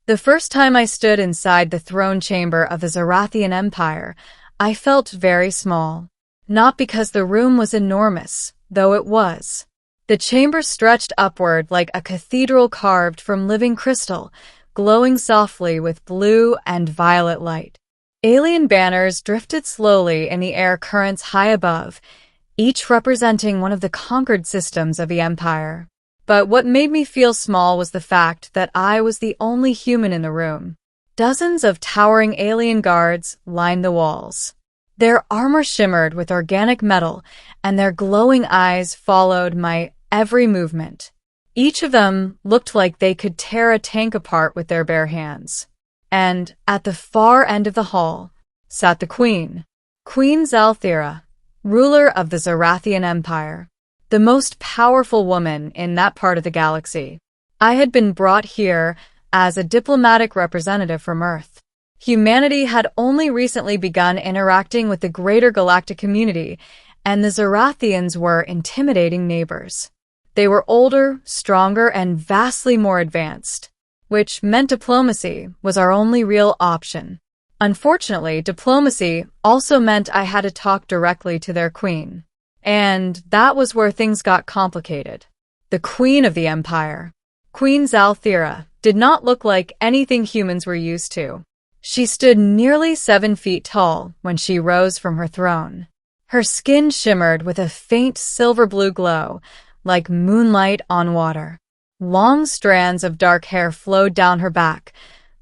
The first time I stood inside the throne chamber of the Xal'thian Empire, I felt very small. Not because the room was enormous, though it was. The chamber stretched upward like a cathedral carved from living crystal, glowing softly with blue and violet light. Alien banners drifted slowly in the air currents high above, each representing one of the conquered systems of the Empire. But what made me feel small was the fact that I was the only human in the room. Dozens of towering alien guards lined the walls. Their armor shimmered with organic metal, and their glowing eyes followed my every movement. Each of them looked like they could tear a tank apart with their bare hands. And at the far end of the hall sat the Queen Xal'thira, ruler of the Xal'thian Empire, the most powerful woman in that part of the galaxy. I had been brought here as a diplomatic representative from Earth. Humanity had only recently begun interacting with the greater galactic community, and the Xal'thians were intimidating neighbors. They were older, stronger, and vastly more advanced, which meant diplomacy was our only real option. Unfortunately, diplomacy also meant I had to talk directly to their queen. And that was where things got complicated. The queen of the empire, Queen Xal'thira, did not look like anything humans were used to. She stood nearly 7 feet tall when she rose from her throne. Her skin shimmered with a faint silver-blue glow, like moonlight on water. Long strands of dark hair flowed down her back,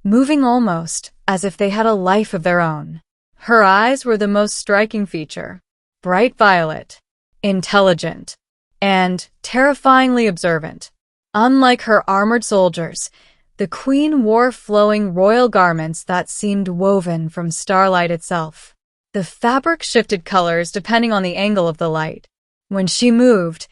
moving almost as if they had a life of their own. Her eyes were the most striking feature, bright violet, intelligent, and terrifyingly observant. Unlike her armored soldiers, the queen wore flowing royal garments that seemed woven from starlight itself. The fabric shifted colors depending on the angle of the light. When she moved,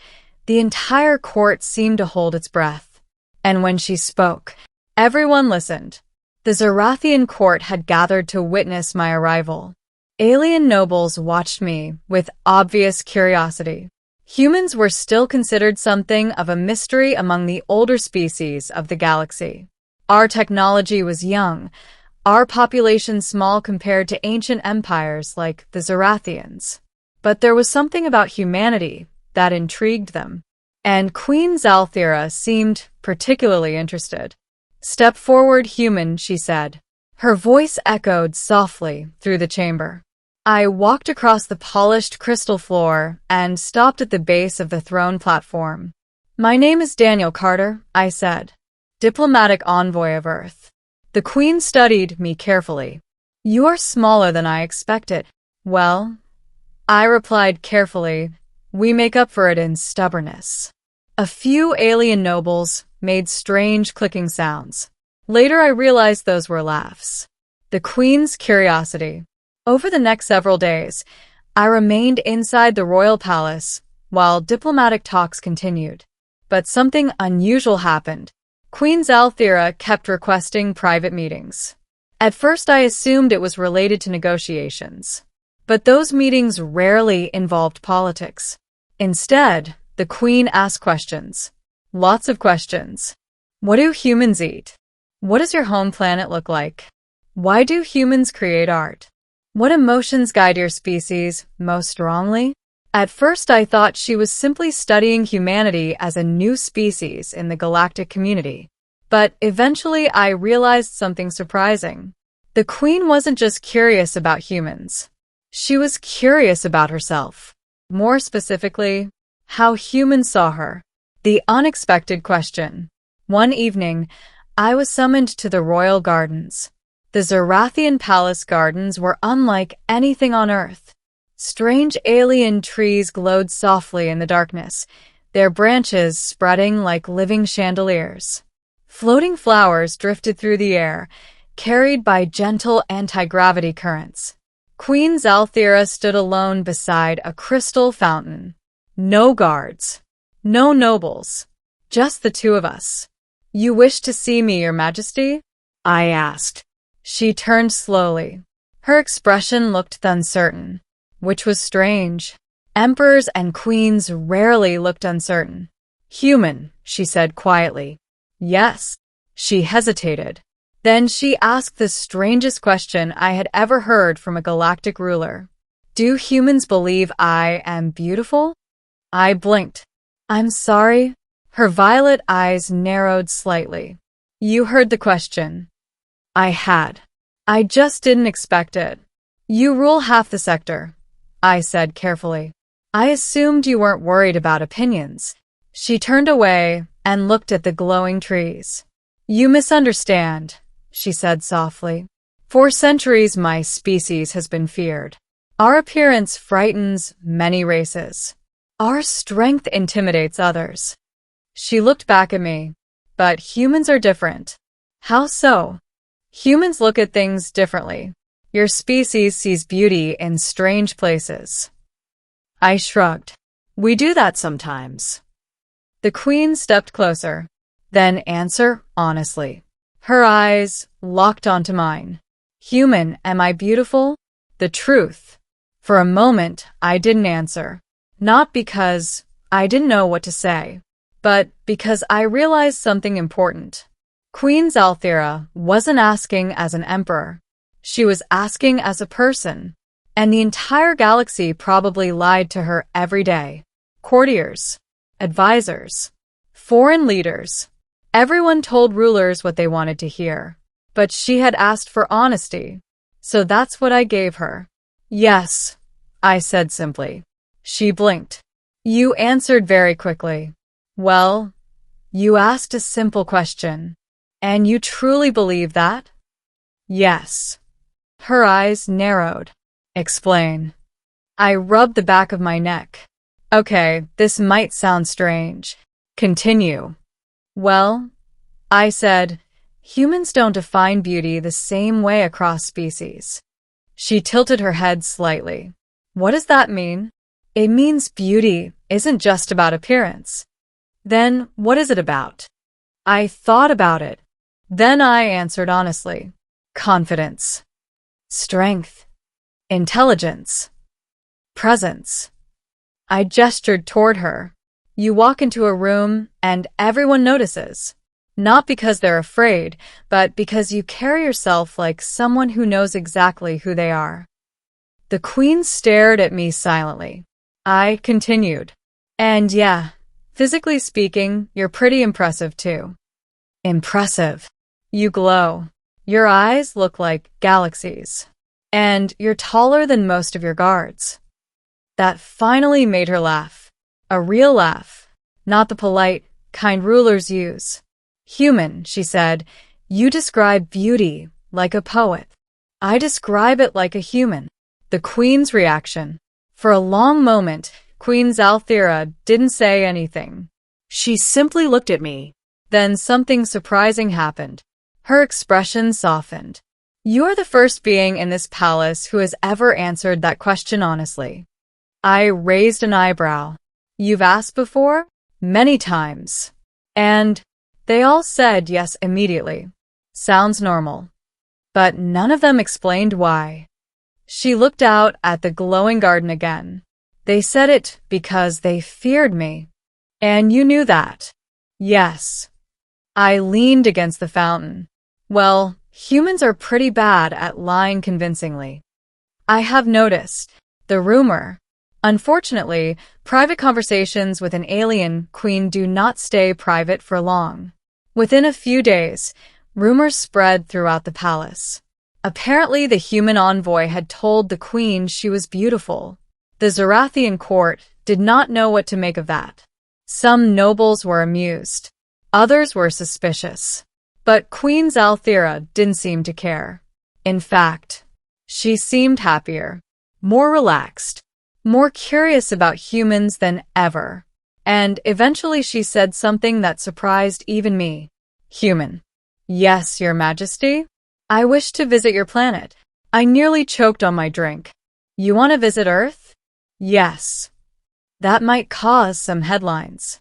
the entire court seemed to hold its breath. And when she spoke, everyone listened. The Xal'thian court had gathered to witness my arrival. Alien nobles watched me with obvious curiosity. Humans were still considered something of a mystery among the older species of the galaxy. Our technology was young, our population small compared to ancient empires like the Xal'thians. But there was something about humanity that intrigued them. And Queen Xal'thira seemed particularly interested. "Step forward, human," she said. Her voice echoed softly through the chamber. I walked across the polished crystal floor and stopped at the base of the throne platform. "My name is Daniel Carter," I said, "diplomatic envoy of Earth." The Queen studied me carefully. "You are smaller than I expected." "Well," I replied carefully, "we make up for it in stubbornness." A few alien nobles made strange clicking sounds. Later I realized those were laughs. The Queen's curiosity. Over the next several days, I remained inside the royal palace while diplomatic talks continued. But something unusual happened. Queen Xal'thira kept requesting private meetings. At first I assumed it was related to negotiations. But those meetings rarely involved politics. Instead, the Queen asked questions. Lots of questions. What do humans eat? What does your home planet look like? Why do humans create art? What emotions guide your species most strongly? At first I thought she was simply studying humanity as a new species in the galactic community. But eventually I realized something surprising. The Queen wasn't just curious about humans. She was curious about herself. More specifically, how humans saw her. The unexpected question. One evening, I was summoned to the royal gardens. The Xal'thian palace gardens were unlike anything on Earth. Strange alien trees glowed softly in the darkness, their branches spreading like living chandeliers. Floating flowers drifted through the air, carried by gentle anti-gravity currents. Queen Xal'thira stood alone beside a crystal fountain. No guards. No nobles. Just the two of us. "You wish to see me, Your Majesty?" I asked. She turned slowly. Her expression looked uncertain, which was strange. Emperors and queens rarely looked uncertain. "Human," she said quietly. "Yes." She hesitated. Then she asked the strangest question I had ever heard from a galactic ruler. Do humans believe I am beautiful? I blinked. I'm sorry. Her violet eyes narrowed slightly. You heard the question. I had. I just didn't expect it. You rule half the sector, I said carefully. I assumed you weren't worried about opinions. She turned away and looked at the glowing trees. You misunderstand, she said softly. For centuries my species has been feared. Our appearance frightens many races. Our strength intimidates others. She looked back at me. But humans are different. How so? Humans look at things differently. Your species sees beauty in strange places. I shrugged. We do that sometimes. The Queen stepped closer. Then answer honestly. Her eyes locked onto mine. Human, am I beautiful? The truth. For a moment, I didn't answer. Not because I didn't know what to say, but because I realized something important. Queen Xal'thira wasn't asking as an emperor. She was asking as a person. And the entire galaxy probably lied to her every day. Courtiers, advisors, foreign leaders. Everyone told rulers what they wanted to hear. But she had asked for honesty. So that's what I gave her. Yes, I said simply. She blinked. You answered very quickly. Well, you asked a simple question. And you truly believe that? Yes. Her eyes narrowed. Explain. I rubbed the back of my neck. Okay, this might sound strange. Continue. Well, I said, humans don't define beauty the same way across species. She tilted her head slightly. What does that mean? It means beauty isn't just about appearance. Then what is it about? I thought about it. Then I answered honestly. Confidence. Strength. Intelligence. Presence. I gestured toward her. You walk into a room and everyone notices. Not because they're afraid, but because you carry yourself like someone who knows exactly who they are. The Queen stared at me silently. I continued. And yeah, physically speaking, you're pretty impressive too. Impressive. You glow. Your eyes look like galaxies. And you're taller than most of your guards. That finally made her laugh. A real laugh. Not the polite, kind rulers use. Human, she said, you describe beauty like a poet. I describe it like a human. The Queen's reaction. For a long moment, Queen Xal'thira didn't say anything. She simply looked at me. Then something surprising happened. Her expression softened. You're the first being in this palace who has ever answered that question honestly. I raised an eyebrow. You've asked before? Many times. And they all said yes immediately. Sounds normal. But none of them explained why. She looked out at the glowing garden again. They said it because they feared me. And you knew that. Yes. I leaned against the fountain. Well, humans are pretty bad at lying convincingly. I have noticed. The rumor. Unfortunately, private conversations with an alien queen do not stay private for long. Within a few days, rumors spread throughout the palace. Apparently, the human envoy had told the queen she was beautiful. The Xal'thian court did not know what to make of that. Some nobles were amused. Others were suspicious. But Queen Xal'thira didn't seem to care. In fact, she seemed happier, more relaxed, more curious about humans than ever. And eventually she said something that surprised even me. Human. Yes, Your Majesty? I wish to visit your planet. I nearly choked on my drink. You want to visit Earth? Yes. That might cause some headlines.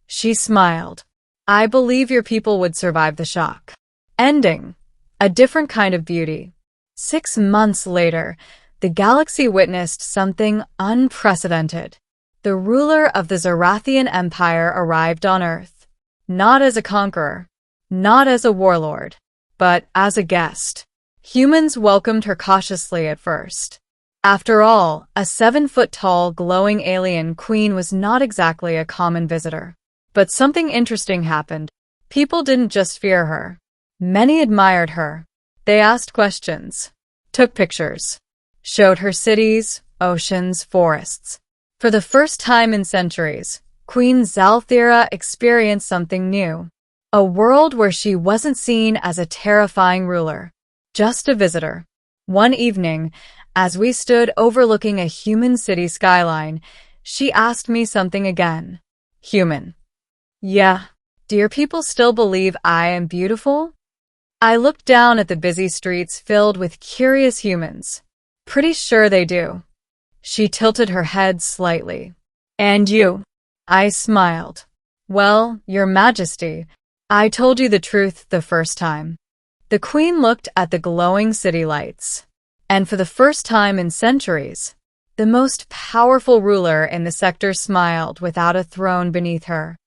She smiled. I believe your people would survive the shock. Ending. A different kind of beauty. 6 months later, the galaxy witnessed something unprecedented. The ruler of the Xal'thian Empire arrived on Earth. Not as a conqueror. Not as a warlord. but as a guest. Humans welcomed her cautiously at first. After all, a 7-foot-tall, glowing alien queen was not exactly a common visitor. But something interesting happened. People didn't just fear her. Many admired her. They asked questions, took pictures, showed her cities, oceans, forests. For the first time in centuries, Queen Xal'thira experienced something new. A world where she wasn't seen as a terrifying ruler, just a visitor. One evening, as we stood overlooking a human city skyline, she asked me something again. Human. Yeah. Do people still believe I am beautiful? I looked down at the busy streets filled with curious humans. Pretty sure they do. She tilted her head slightly. And you? I smiled. Well, Your Majesty, I told you the truth the first time. The Queen looked at the glowing city lights. And for the first time in centuries, the most powerful ruler in the sector smiled without a throne beneath her.